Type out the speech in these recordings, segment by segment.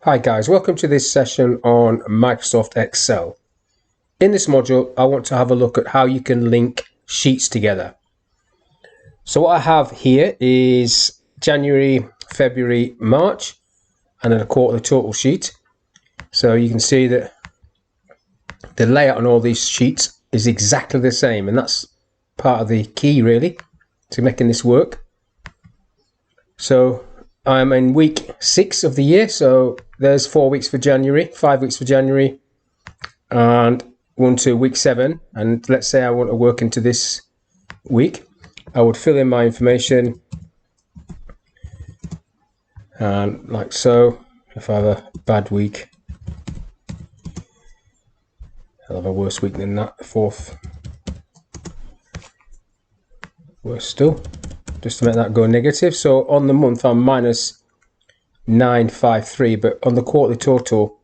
Hi guys, welcome to this session on Microsoft Excel. In this module, I want to have a look at how you can link sheets together. So what I have here is January, February, March, and then a quarterly total sheet. So you can see that the layout on all these sheets is exactly the same, and that's part of the key really to making this work. So I'm in week 6 of the year, so there's 4 weeks for January, 5 weeks for January, and 1 to week 7. And let's say I want to work into this week. I would fill in my information, and like so. If I have a bad week, I'll have a worse week than that, the 4th. Worse still, just to make that go negative. So on the month I'm minus 953, but on the quarterly total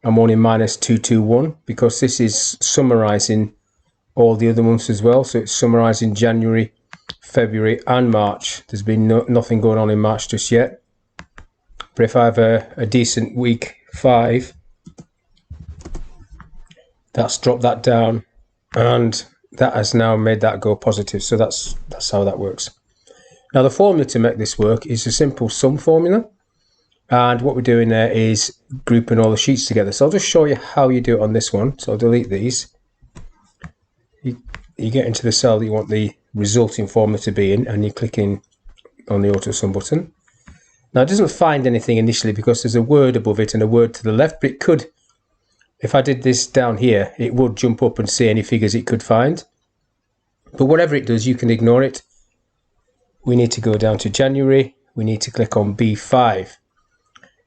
I'm only minus 221 because this is summarizing all the other months as well. So it's summarizing January, February and March. There's been nothing going on in March just yet. But if I have a decent week 5, that's dropped that down, and that has now made that go positive. So that's how that works. Now the formula to make this work is a simple sum formula, and what we're doing there is grouping all the sheets together. So I'll just show you how you do it on this one. So I'll delete these. You get into the cell that you want the resulting formula to be in, and you click in on the auto sum button. Now it doesn't find anything initially because there's a word above it and a word to the left, but it could, if I did this down here, it would jump up and see any figures it could find. But whatever it does, you can ignore it. We need to go down to January. We need to click on B5.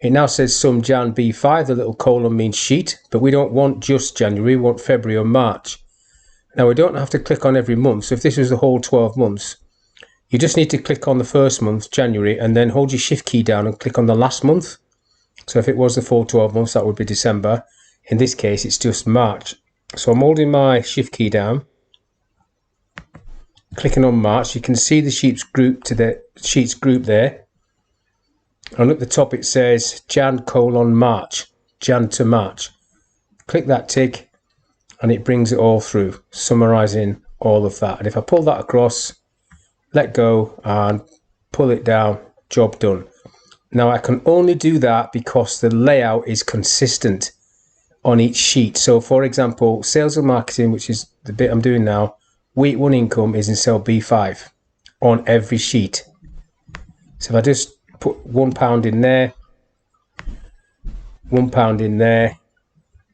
It now says sum Jan B5, the little colon means sheet, but we don't want just January, we want February or March. Now we don't have to click on every month, so if this was the whole 12 months, you just need to click on the first month, January, and then hold your shift key down and click on the last month. So if it was the full 12 months, that would be December. In this case, it's just March. So I'm holding my shift key down, clicking on March. You can see the sheets group there. And at the top it says Jan : March, Jan to March. Click that tick and it brings it all through, summarizing all of that. And if I pull that across, let go and pull it down, job done. Now I can only do that because the layout is consistent on each sheet. So for example, sales and marketing, which is the bit I'm doing now, week 1 income is in cell B5 on every sheet. So if I just put £1 in there, £1 in there,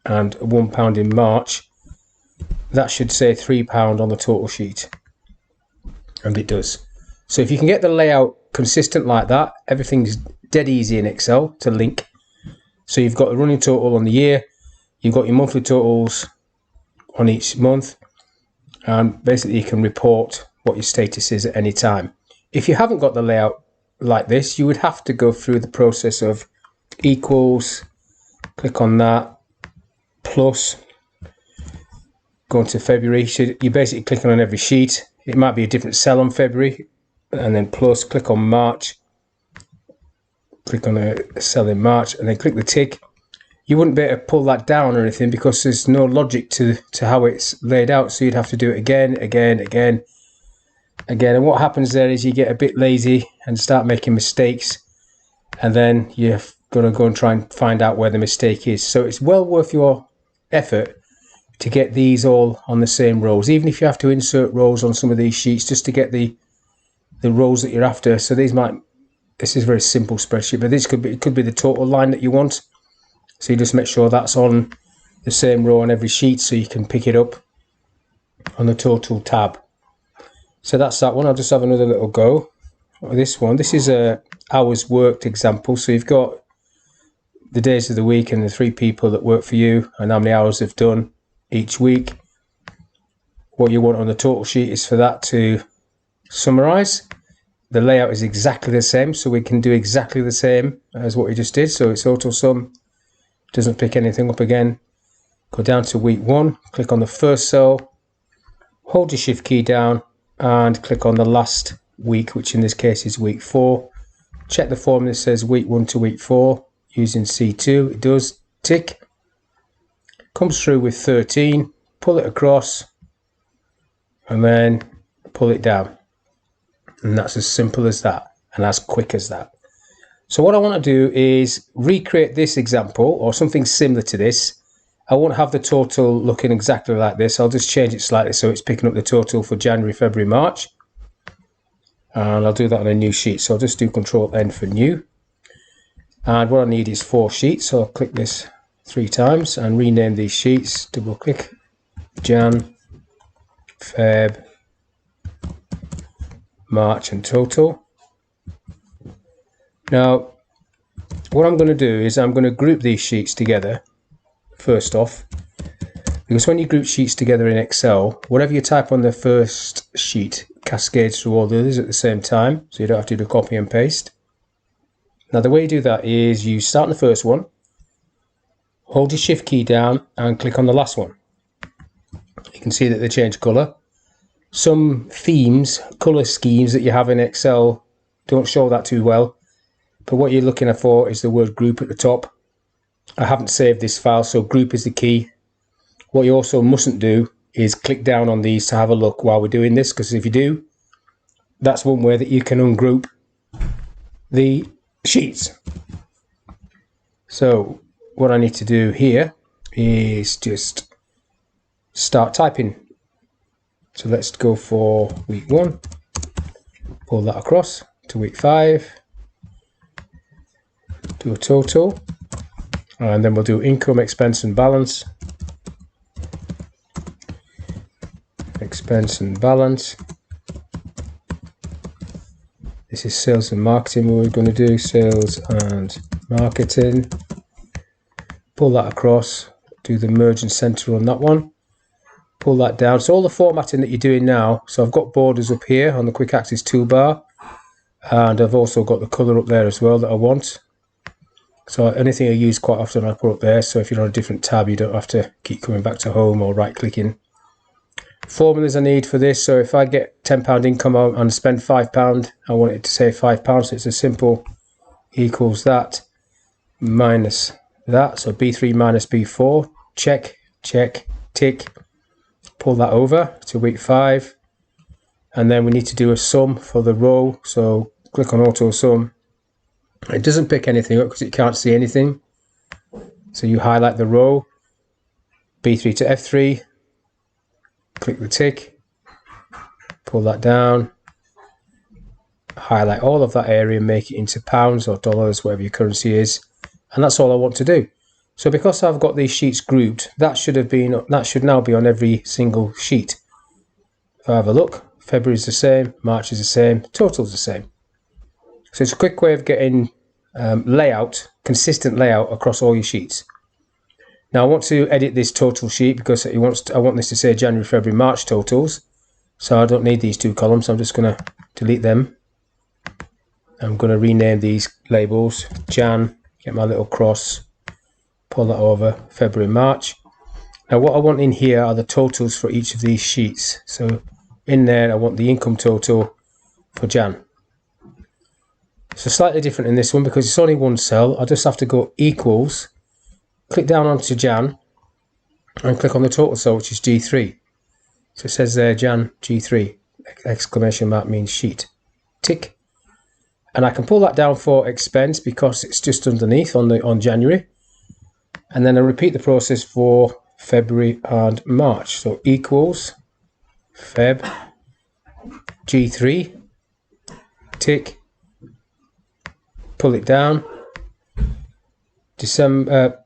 and £1 in March, that should say £3 on the total sheet, and it does. So if you can get the layout consistent like that, everything's dead easy in Excel to link. So you've got the running total on the year, you've got your monthly totals on each month, and basically you can report what your status is at any time. If you haven't got the layout like this, you would have to go through the process of equals, click on that, plus, go into February. So you're basically clicking on every sheet. It might be a different cell on February, and then plus, click on March, click on a cell in March, and then click the tick. You wouldn't be able to pull that down or anything because there's no logic to how it's laid out. So you'd have to do it again. And what happens there is you get a bit lazy and start making mistakes, and then you're going to go and try and find out where the mistake is. So it's well worth your effort to get these all on the same rows, even if you have to insert rows on some of these sheets just to get the rows that you're after. So this is a very simple spreadsheet, but this could be the total line that you want. So you just make sure that's on the same row on every sheet so you can pick it up on the total tab. So that's that one. I'll just have another little go at this one. This is a hours worked example. So you've got the days of the week and the 3 people that work for you and how many hours they've done each week. What you want on the total sheet is for that to summarize. The layout is exactly the same, so we can do exactly the same as what we just did. So it's auto sum, doesn't pick anything up again. Go down to week 1, click on the first cell, hold your shift key down and click on the last week, which in this case is week 4. Check the formula that says week 1 to week 4. using C2. It does. Tick. Comes through with 13. Pull it across and then pull it down. And that's as simple as that and as quick as that. So what I want to do is recreate this example or something similar to this. I won't have the total looking exactly like this. I'll just change it slightly so it's picking up the total for January, February, March. And I'll do that on a new sheet. So I'll just do Control N for new. And what I need is 4 sheets. So I'll click this 3 times and rename these sheets. Double click Jan, Feb, March and total. Now, what I'm going to do is I'm going to group these sheets together first off, because when you group sheets together in Excel, whatever you type on the first sheet cascades through all the others at the same time, so you don't have to do copy and paste. Now, the way you do that is you start on the first one, hold your shift key down and click on the last one. You can see that they change colour. Some themes, colour schemes that you have in Excel don't show that too well. But what you're looking for is the word group at the top. I haven't saved this file, so group is the key. What you also mustn't do is click down on these to have a look while we're doing this, because if you do, that's one way that you can ungroup the sheets. So what I need to do here is just start typing. So let's go for week 1, pull that across to week 5. Do a total, and then we'll do income, expense and balance. Expense and balance. This is sales and marketing. What we're going to do sales and marketing. Pull that across, do the merge and center on that one. Pull that down. So all the formatting that you're doing now, so I've got borders up here on the quick access toolbar, and I've also got the color up there as well that I want. So anything I use quite often I put up there, so if you're on a different tab you don't have to keep coming back to home or right clicking. Formulas I need for this, so if I get £10 income and spend £5, I want it to say £5, so it's a simple equals that minus that, so B3 minus B4, check, check, tick, pull that over to week 5, and then we need to do a sum for the row, so click on auto sum. It doesn't pick anything up because it can't see anything. So you highlight the row, B3 to F3, click the tick, pull that down, highlight all of that area, make it into pounds or dollars, whatever your currency is, and that's all I want to do. So because I've got these sheets grouped, that should now be on every single sheet. If I have a look, February is the same, March is the same, total is the same. So it's a quick way of getting consistent layout across all your sheets. Now I want to edit this total sheet because I want this to say January, February, March totals. So I don't need these 2 columns. So I'm just going to delete them. I'm going to rename these labels Jan, get my little cross, pull that over, February, March. Now what I want in here are the totals for each of these sheets. So in there I want the income total for Jan. So slightly different in this one because it's only one cell. I just have to go equals, click down onto Jan and click on the total cell, which is G3. So it says there Jan G3, exclamation mark means sheet. Tick. And I can pull that down for expense because it's just underneath on January. And then I repeat the process for February and March. So equals Feb G3, tick, pull it down,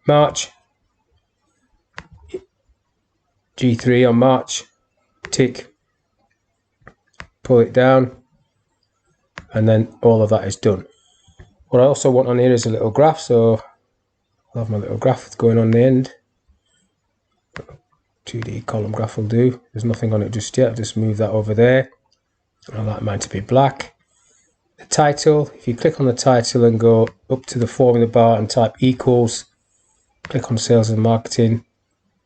March, G3 on March, tick, pull it down, and then all of that is done. What I also want on here is a little graph, so I'll have my little graph going on the end. 2D column graph will do. There's nothing on it just yet, I'll just move that over there. I like mine to be black. The title, if you click on the title and go up to the formula bar and type equals, click on sales and marketing,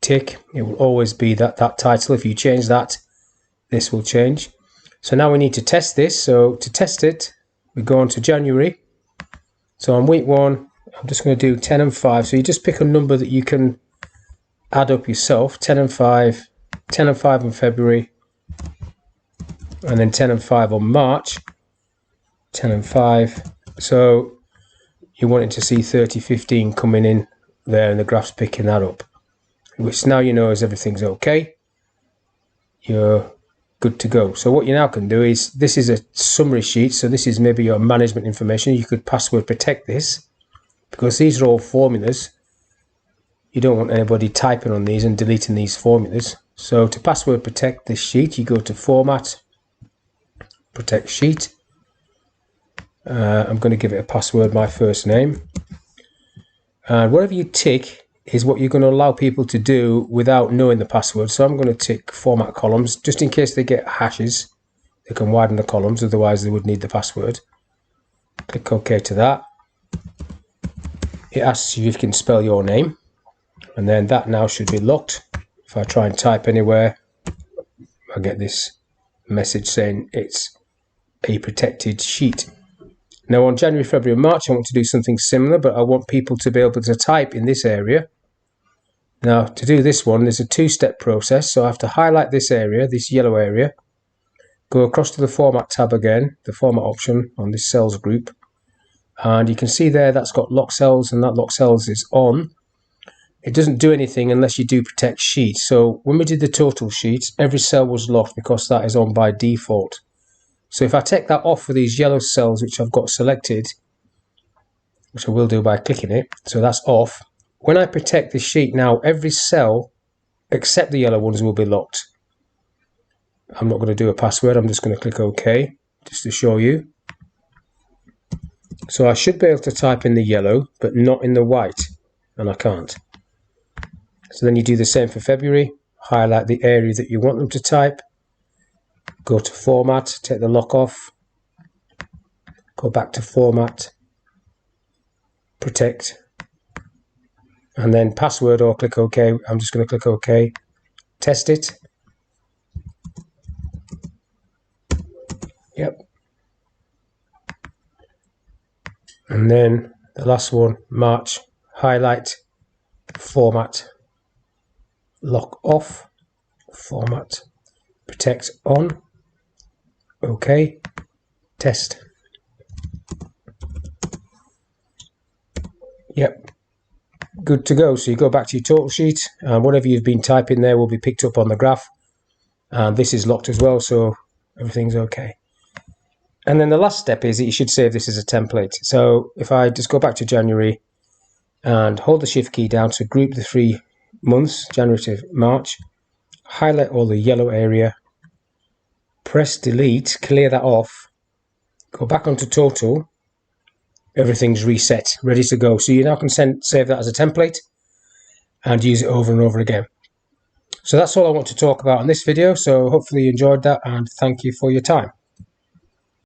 tick, it will always be that title. If you change that, this will change. So now we need to test this. So to test it, we go on to January. So on week 1, I'm just going to do 10 and 5. So you just pick a number that you can add up yourself. 10 and 5, 10 and 5 on February, and then 10 and 5 on March, 10 and 5. So you're wanting to see 30, 15 coming in there, and the graph's picking that up, which now you know is everything's okay. You're good to go. So what you now can do is, this is a summary sheet, so this is maybe your management information. You could password protect this, because these are all formulas. You don't want anybody typing on these and deleting these formulas. So to password protect this sheet, you go to Format, Protect Sheet. I'm going to give it a password, my first name. And whatever you tick is what you're going to allow people to do without knowing the password. So I'm going to tick Format Columns, just in case they get hashes. They can widen the columns, otherwise they would need the password. Click OK to that. It asks you if you can spell your name, and then that now should be locked. If I try and type anywhere, I get this message saying it's a protected sheet. Now on January, February and March I want to do something similar, but I want people to be able to type in this area. Now to do this one, there's a two-step process. So I have to highlight this area, this yellow area, go across to the Format tab again, the Format option on this cells group, and you can see there that's got lock cells, and that lock cells is on. It doesn't do anything unless you do protect sheet. So when we did the total sheets, every cell was locked because that is on by default. So if I take that off for these yellow cells which I've got selected, which I will do by clicking it, so that's off. When I protect this sheet now, every cell except the yellow ones will be locked. I'm not going to do a password, I'm just going to click OK just to show you. So I should be able to type in the yellow but not in the white, and I can't. So then you do the same for February, highlight the area that you want them to type, go to Format, take the lock off, go back to Format, Protect, and then password or click OK. I'm just going to click OK, test it. Yep. And then the last one, March, highlight, Format, lock off, Format, Protect on, OK, test. Yep, good to go. So you go back to your total sheet, and whatever you've been typing there will be picked up on the graph, and this is locked as well, so everything's okay. And then the last step is that you should save this as a template. So if I just go back to January and hold the shift key down to group the 3 months, January to March, highlight all the yellow area, press delete, clear that off, go back onto total, everything's reset, ready to go. So you now can save that as a template and use it over and over again. So that's all I want to talk about in this video. So hopefully you enjoyed that, and thank you for your time.